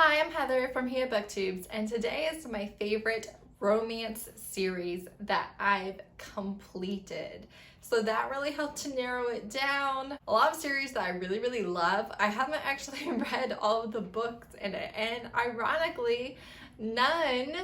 Hi, I'm Heather from Here Booktubes, and today is my favorite romance series that I've completed. So that really helped to narrow it down. A lot of series that I really love. I haven't actually read all of the books in it, and ironically, none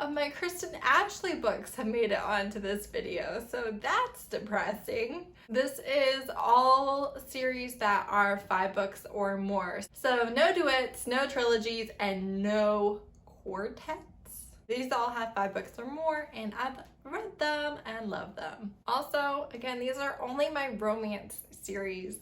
of my Kristen Ashley books have made it onto this video, so that's depressing. This is all series that are 5 books or more. So no duets, no trilogies, and no quartets. These all have 5 books or more, and I've read them and love them. Also, again, these are only my romance series.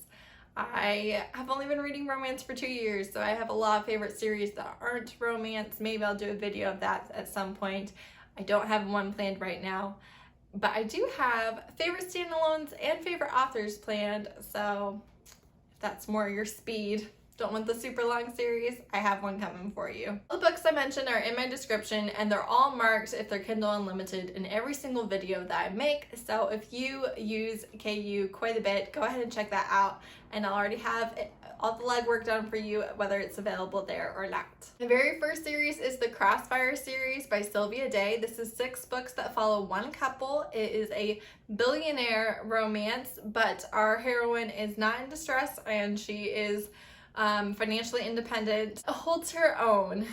I have only been reading romance for 2 years, so I have a lot of favorite series that aren't romance. Maybe I'll do a video of that at some point. I don't have one planned right now, but I do have favorite standalones and favorite authors planned, so if that's more your speed, don't want the super long series, I have one coming for you. All the books I mentioned are in my description, and they're all marked if they're Kindle Unlimited in every single video that I make. So if you use KU quite a bit, go ahead and check that out, and I'll already have all the legwork done for you, whether it's available there or not. The very first series is the Crossfire Series by Sylvia Day. This is 6 books that follow one couple. It is a billionaire romance, but our heroine is not in distress, and she is financially independent, holds her own,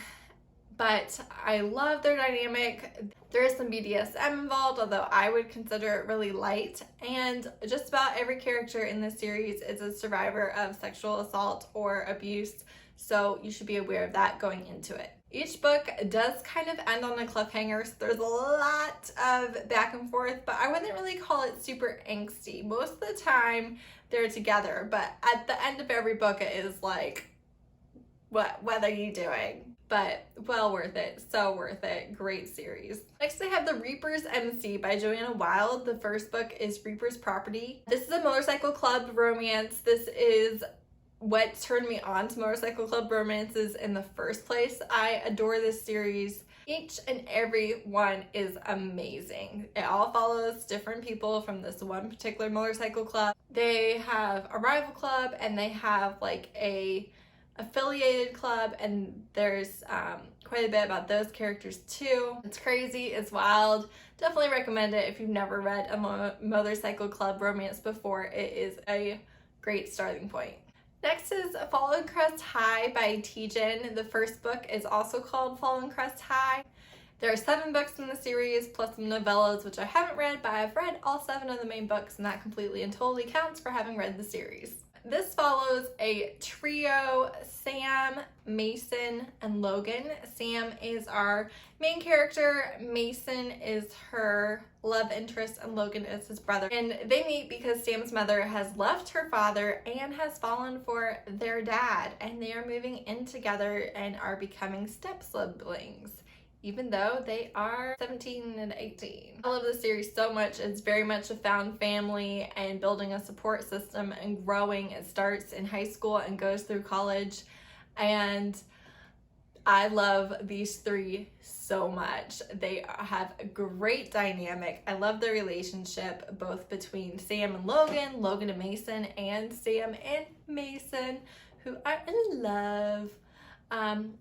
but I love their dynamic. There is some BDSM involved, although I would consider it really light, and just about every character in this series is a survivor of sexual assault or abuse, so you should be aware of that going into it. Each book does kind of end on a cliffhanger, so there's a lot of back and forth, but I wouldn't really call it super angsty. Most of the time they're together, but at the end of every book it is like, what are you doing? But well worth it, so worth it, great series. Next I have The Reaper's MC by Johanna Wylde. The first book is Reaper's Property. This is a motorcycle club romance. This is what turned me on to motorcycle club romances in the first place. I adore this series. Each and every one is amazing. It all follows different people from this one particular motorcycle club. They have a rival club, and they have like a affiliated club, and there's quite a bit about those characters too. It's crazy, it's wild. Definitely recommend it if you've never read a motorcycle club romance before. It is a great starting point. Next is Following Crest High by Tijan. The first book is also called Following Crest High. There are 7 books in the series, plus some novellas, which I haven't read, but I've read all 7 of the main books, and that completely and totally counts for having read the series. This follows a trio, Sam, Mason, and Logan. Sam is our main character, Mason is her love interest, and Logan is his brother. And they meet because Sam's mother has left her father and has fallen for their dad, and they are moving in together and are becoming step-siblings, even though they are 17 and 18. I love this series so much. It's very much a found family and building a support system and growing. It starts in high school and goes through college, and I love these 3 so much. They have a great dynamic. I love the relationship both between Sam and Logan, Logan and Mason, and Sam and Mason, who I love.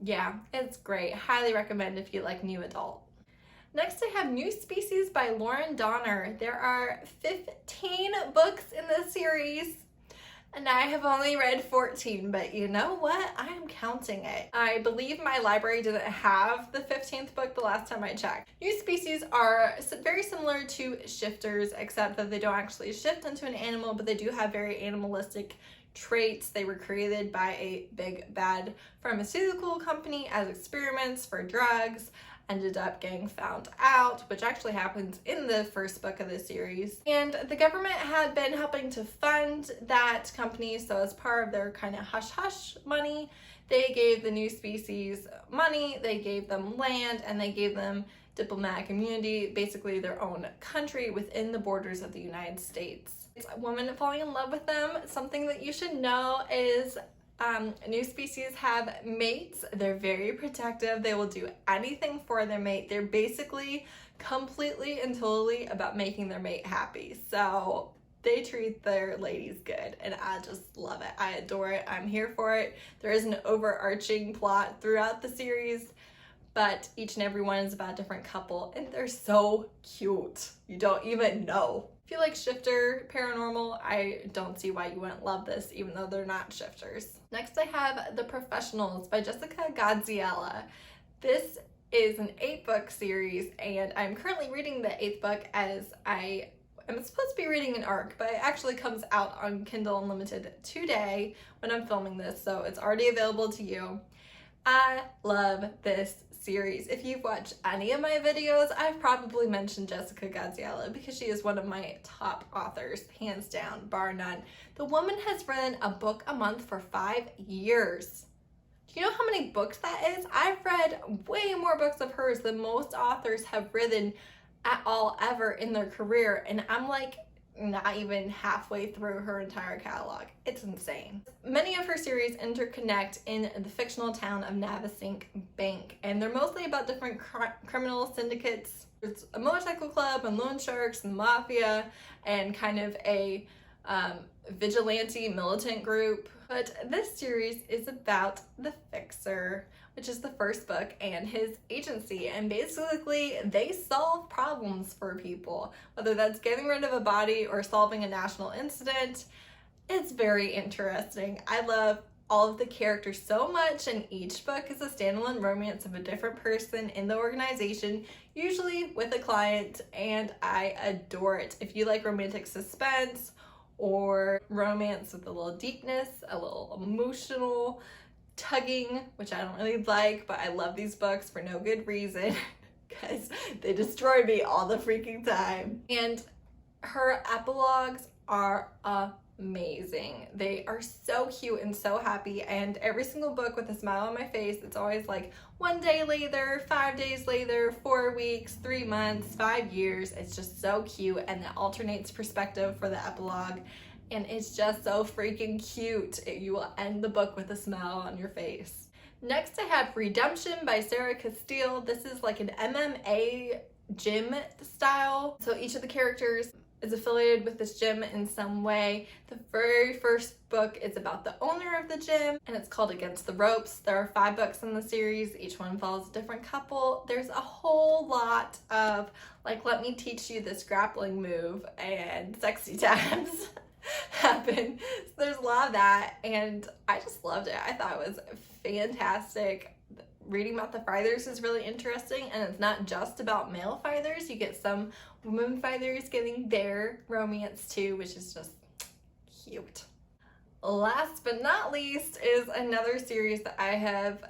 Yeah, it's great. Highly recommend if you like new adult. Next I have New Species by Laurann Dohner. There are 15 books in this series, and I have only read 14, but you know what? I am counting it. I believe my library didn't have the 15th book the last time I checked. New Species are very similar to Shifters, except that they don't actually shift into an animal, but they do have very animalistic traits. They were created by a big bad pharmaceutical company as experiments for drugs, ended up getting found out, which actually happens in the first book of the series. And the government had been helping to fund that company, so as part of their kind of hush-hush money, they gave the New Species money, they gave them land, and they gave them diplomatic immunity, basically their own country within the borders of the United States. A woman falling in love with them. Something that you should know is New Species have mates. They're very protective. They will do anything for their mate. They're basically completely and totally about making their mate happy. So they treat their ladies good, and I just love it. I adore it. I'm here for it. There is an overarching plot throughout the series, but each and every one is about a different couple, and they're so cute. You don't even know. If you like shifter paranormal, I don't see why you wouldn't love this, even though they're not shifters. Next I have The Professionals by Jessica Gadziala. This is an 8-book series, and I'm currently reading the 8th book as I am supposed to be reading an arc, but it actually comes out on Kindle Unlimited today when I'm filming this, so it's already available to you. I love this series. If you've watched any of my videos, I've probably mentioned Jessica Gadziala because she is one of my top authors, hands down, bar none. The woman has written a book a month for 5 years. Do you know how many books that is? I've read way more books of hers than most authors have written at all ever in their career, and I'm like not even halfway through her entire catalog. It's insane. Many of her series interconnect in the fictional town of Navesink Bank, and they're mostly about different criminal syndicates. There's a motorcycle club and loan sharks and mafia and kind of a vigilante militant group. But this series is about the Fixer, which is the first book, and his agency, and basically they solve problems for people, whether that's getting rid of a body or solving a national incident. It's very interesting. I love all of the characters so much, and each book is a standalone romance of a different person in the organization, usually with a client, and I adore it. If you like romantic suspense or romance with a little deepness, a little emotional tugging, which I don't really like, but I love these books for no good reason because they destroy me all the freaking time. And her epilogues are amazing. They are so cute and so happy, and every single book with a smile on my face. It's always like 1 day later, 5 days later, 4 weeks, 3 months, 5 years. It's just so cute, and it alternates perspective for the epilogue, and it's just so freaking cute. You will end the book with a smile on your face. Next I have Redemption by Sarah Castille. This is like an MMA gym style, so each of the characters is affiliated with this gym in some way. The very first book is about the owner of the gym, and it's called Against the Ropes. There are 5 books in the series. Each one follows a different couple. There's a whole lot of like, let me teach you this grappling move and sexy times happen. So there's a lot of that, and I just loved it. I thought it was fantastic. Reading about the fighters is really interesting, and it's not just about male fighters. You get some women fighters getting their romance too, which is just cute. Last but not least is another series that I have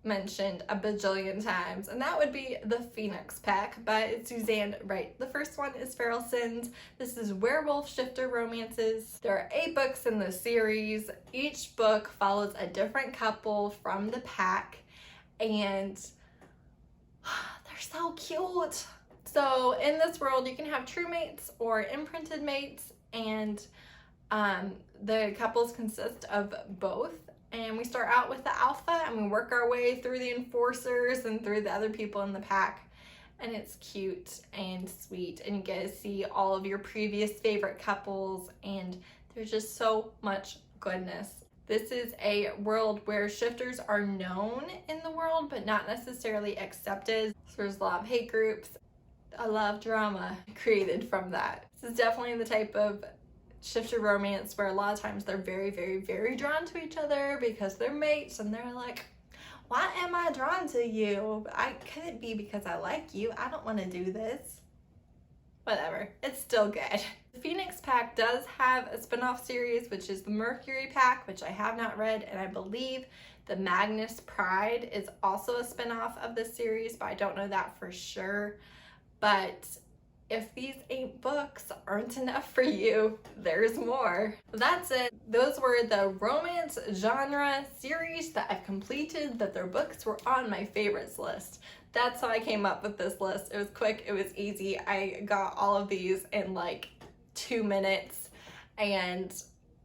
mentioned a bajillion times, and that would be The Phoenix Pack by Suzanne Wright. The first one is Feral Sins. This is werewolf shifter romances. There are 8 books in the series. Each book follows a different couple from the pack, and they're so cute. So in this world, you can have true mates or imprinted mates, and the couples consist of both. And we start out with the alpha, and we work our way through the enforcers and through the other people in the pack. And it's cute and sweet, and you get to see all of your previous favorite couples, and there's just so much goodness. This is a world where shifters are known in the world, but not necessarily accepted. So there's a lot of hate groups, a lot of drama created from that. This is definitely the type of shifter romance where a lot of times they're very, very, very drawn to each other because they're mates, and they're like, why am I drawn to you? Could it be because I like you? I don't want to do this. Whatever, it's still good. The Phoenix Pack does have a spin-off series, which is the Mercury Pack, which I have not read, and I believe the Magnus Pride is also a spin-off of this series, but I don't know that for sure. But if these 8 books aren't enough for you, there's more. That's it. Those were the romance genre series that I've completed, that their books were on my favorites list. That's how I came up with this list. It was quick, it was easy. I got all of these in like 2 minutes, and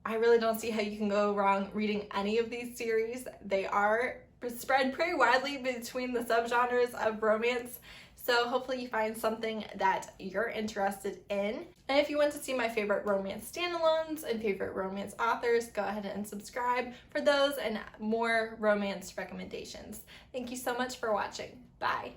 I really don't see how you can go wrong reading any of these series. They are spread pretty widely between the subgenres of romance, So hopefully you find something that you're interested in. And if you want to see my favorite romance standalones and favorite romance authors, go ahead and subscribe for those and more romance recommendations. Thank you so much for watching. Bye.